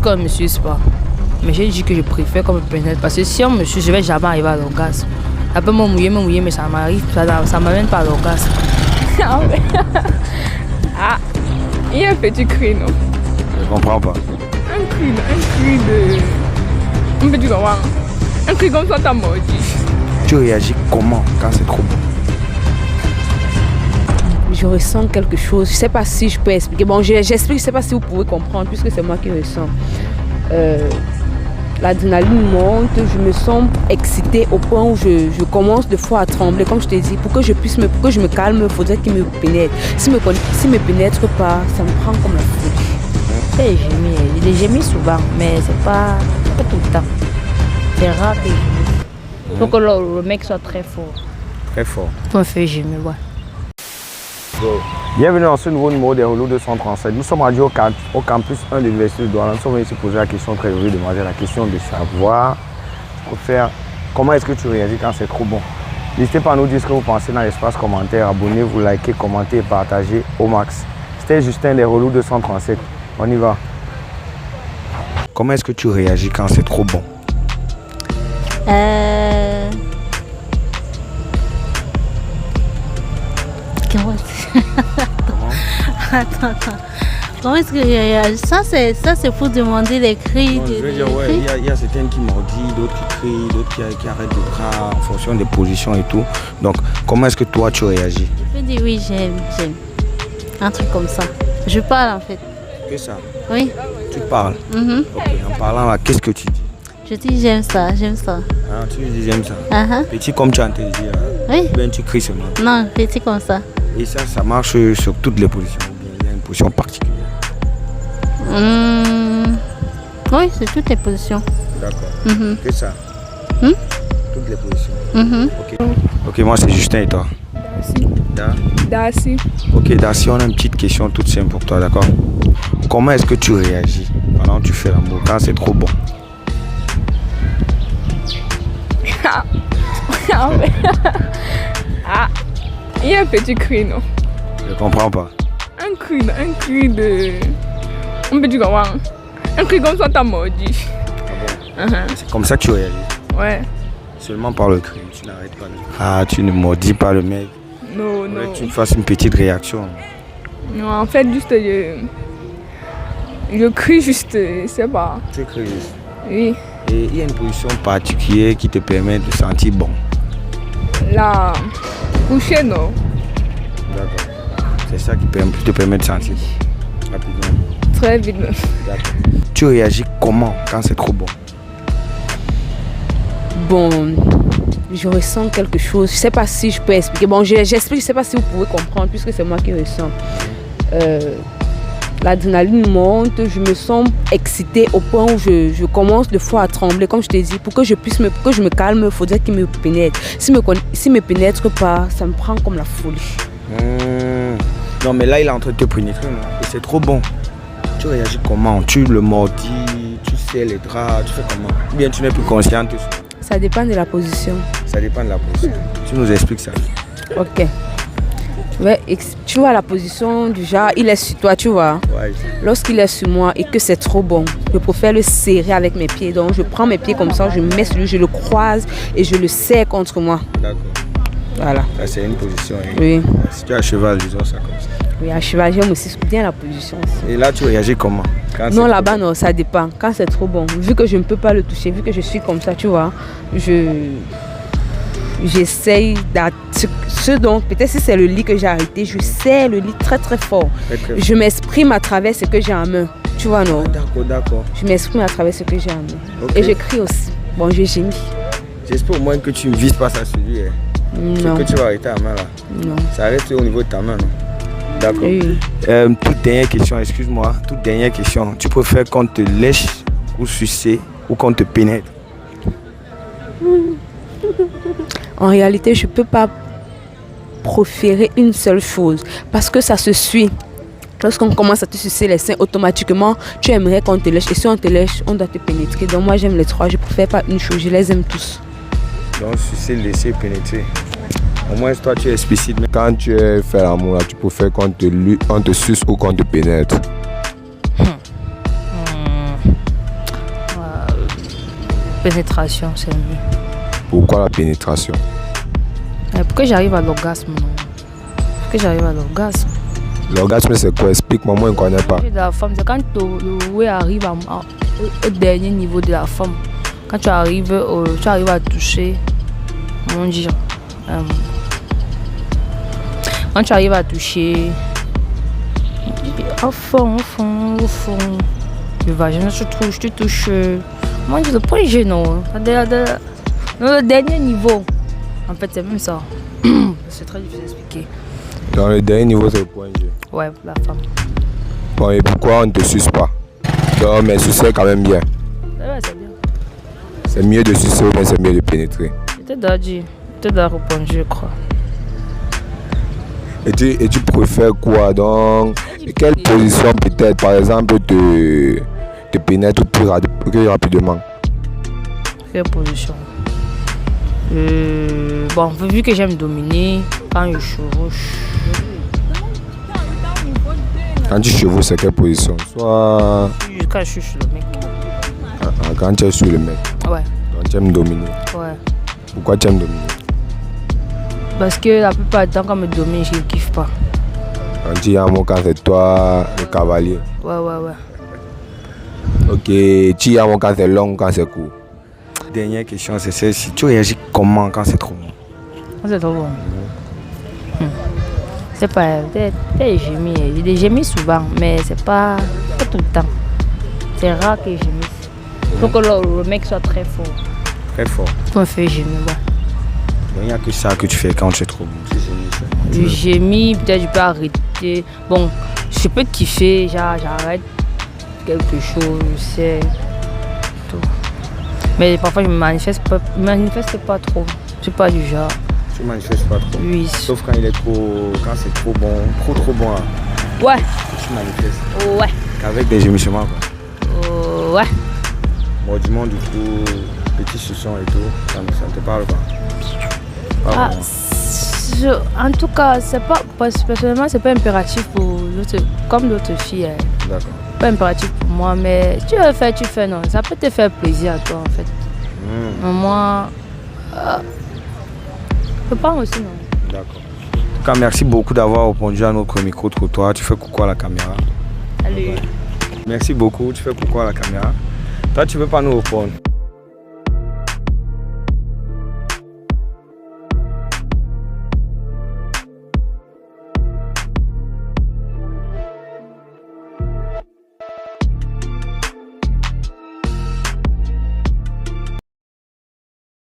qu'on me suce pas. Mais j'ai dit que je préfère qu'on me pénètre. Parce que si on me suce, je vais jamais arriver à l'orgasme. Après me mouiller, mais ça m'arrive, ça m'amène pas à l'orgasme. Ah, il y a un petit cri, non? Je comprends pas. Un cri de... Un petit comment? Un cri comme ça, t'as mordu. Tu réagis comment quand c'est trop bon? Je ressens quelque chose. Je ne sais pas si je peux expliquer. Bon, j'explique, je ne sais pas si vous pouvez comprendre, puisque c'est moi qui ressens. L'adrénaline monte, je me sens excitée au point où je commence de fois à trembler. Comme je t'ai dit, pour que je me calme, il faudrait qu'il me pénètre. S'il me pénètre pas, ça me prend comme la folie. J'ai gémi, j'ai gémi souvent, mais c'est pas tout le temps. C'est rare que je gémisse. Il faut que le mec soit très fort. Très fort. Pour me faire gémir, ouais. Bienvenue dans ce nouveau numéro des Relous 237. Nous sommes rendus au campus 1 de l'Université de Douala. Nous sommes venus se poser la question très heureux de manger, la question de savoir comment est-ce que tu réagis quand c'est trop bon. N'hésitez pas à nous dire ce que vous pensez dans l'espace commentaire. Abonnez-vous, likez, commentez et partagez au max. C'était Justin des Relous 237. On y va. Comment est-ce que tu réagis quand c'est trop bon? Attends. Comment est-ce que je réagis? Ça c'est pour demander les cris. Non, je veux dire, ouais, il y a certaines qui mordissent, d'autres qui crient, d'autres qui arrêtent le bras en fonction des positions et tout. Donc, comment est-ce que toi tu réagis? Je peux dire oui, j'aime. Un truc comme ça. Je parle en fait. Que ça? Oui. Tu parles? Ok, en parlant là, qu'est-ce que tu dis? Je dis j'aime ça. Ah, tu dis j'aime ça. Petit comme tu as entendu dire. Oui. Ben tu cries seulement. Non, petit comme ça. Et ça marche sur toutes les positions. Il y a une position particulière. Oui, c'est toutes les positions. D'accord. Que ça? Toutes les positions. Ok, moi c'est Justin et toi? Darcy. Ok, Darcy, on a une petite question toute simple pour toi, d'accord? Comment est-ce que tu réagis pendant que tu fais l'amour quand c'est trop bon? Il y a un petit cri, non? Je comprends pas. Un cri de... Un petit comment? Un cri comme ça, t'as mordu. Ah bon? C'est comme ça que tu réagis? Ouais. Seulement par le cri, tu n'arrêtes pas. Ah, tu ne maudis pas le mec. Non. Tu fasses une petite réaction. Non, en fait, juste, je crie juste, je sais pas. Tu cries juste? Oui. Et il y a une position particulière qui te permet de sentir bon. La coucher, non? D'accord. C'est ça qui te permet de sentir rapidement. Très vite. D'accord. Tu réagis comment quand c'est trop bon? Bon, je ressens quelque chose. Je ne sais pas si je peux expliquer. Bon, j'explique, je ne sais pas si vous pouvez comprendre, puisque c'est moi qui ressens. L'adrénaline monte, je me sens excitée au point où je commence de fois à trembler. Comme je t'ai dit, pour que je me calme, il faudrait qu'il me pénètre. S'il me pénètre pas, ça me prend comme la folie. Non, mais là, il est en train de te pénétrer. Et c'est trop bon. Tu réagis comment? Tu le mordis, tu serres les draps, tu fais comment? Ou bien tu n'es plus consciente? Ça dépend de la position. Ça dépend de la position. Tu nous expliques ça. Ok. Ouais, tu vois la position du genre, il est sur toi, tu vois. Ouais. Lorsqu'il est sur moi et que c'est trop bon, je préfère le serrer avec mes pieds. Donc je prends mes pieds comme ça, je mets sur lui, je le croise et je le serre contre moi. D'accord. Voilà. Ça c'est une position. Oui. Si tu es à cheval, disons ça comme ça. Oui, à cheval, j'aime aussi bien la position aussi. Et là, tu réagis comment? Non, là-bas, non, ça dépend. Quand c'est trop bon, vu que je ne peux pas le toucher, vu que je suis comme ça, tu vois, j'essaye ce dont, peut-être si c'est le lit que j'ai arrêté, je serre le lit très très fort. Je m'exprime à travers ce que j'ai en main. Tu vois, non? D'accord. Je m'exprime à travers ce que j'ai en main. Okay. Et je crie aussi. Bon, je gémis. J'espère au moins que tu ne vises pas ça sur lui. Non. Que tu vas arrêter la main là. Non. Ça reste au niveau de ta main, non? D'accord. Oui. Toute dernière question, excuse-moi. Toute dernière question. Tu préfères qu'on te lèche ou sucer ou qu'on te pénètre? En réalité, je ne peux pas préférer une seule chose parce que ça se suit. Lorsqu'on commence à te sucer les seins, automatiquement, tu aimerais qu'on te lèche. Et si on te lèche, on doit te pénétrer. Donc moi, j'aime les trois. Je ne préfère pas une chose. Je les aime tous. Donc, sucer, laisser, pénétrer. Au moins, toi, tu es explicite. Quand tu fais l'amour, tu préfères qu'on te suce ou qu'on te pénètre? Pénétration, c'est mieux. Pourquoi la pénétration? Pourquoi j'arrive à l'orgasme, non? Pourquoi j'arrive à l'orgasme? L'orgasme, c'est quoi? Explique-moi, moi, je ne connais pas. De la femme, c'est quand le ouais arrive au dernier niveau de la femme. Quand tu arrives à toucher, comment dire, quand tu arrives à toucher, au fond, le vagin, tu touches, comment dire, le point G, non, le dernier niveau. En fait, c'est même ça. C'est très difficile d'expliquer. Dans le dernier niveau, c'est le point G. Ouais, pour la femme. Bon, et pourquoi on ne te suce pas? Non, mais sucer quand même bien. Ouais, c'est bien. C'est mieux de sucer ou bien c'est mieux de pénétrer? J'étais déjà répondu, je crois. Et tu préfères quoi? Donc, quelle position peut-être, par exemple, te pénètre plus rapidement? Quelle position? Bon, vu que j'aime dominer, quand je chevauche. Quand tu chevauches, c'est quelle position? Soit. Quand je suis sur le mec. Quand tu es sur le mec. Ouais. Donc tu aimes dominer. Ouais. Pourquoi tu aimes dominer? Parce que la plupart du temps, quand je me domine, je ne kiffe pas. Quand tu es amour, quand c'est toi le cavalier. Ouais. Ok, tu es amour quand c'est long, quand c'est court. Dernière question, c'est celle-ci. Tu réagis comment quand c'est trop bon? Quand c'est trop bon. C'est pas. J'ai gémi. J'ai des gémis souvent, mais c'est pas tout le temps. C'est rare que je gémisse. Il faut que le mec soit très fort. Très fort. Pour me faire gémir, ouais. Il n'y a que ça que tu fais quand tu es trop bon. Je gémis, peut-être je peux arrêter. Bon, je peux kiffer, j'arrête quelque chose, je sais. Tout. Mais parfois je me manifeste pas trop. Je suis pas du genre. Tu manifestes pas trop? Oui. Sauf quand quand c'est trop bon, trop bon. Hein. Ouais. Tu manifestes? Ouais. Avec des gémissements quoi. Ouais. Bon, dis-moi du coup, petit suçon et tout, ça ne te parle pas? En tout cas, personnellement, c'est pas impératif pour comme d'autres filles. Hein. D'accord. Pas impératif pour moi, mais si tu veux faire, tu fais, non. Ça peut te faire plaisir à toi en fait. Mais moi, je pense aussi, non. D'accord. En tout cas, merci beaucoup d'avoir répondu à notre micro-trottoir. Tu fais coucou à la caméra. Allez. Merci beaucoup, tu fais coucou à la caméra. Toi, tu veux pas nous répondre?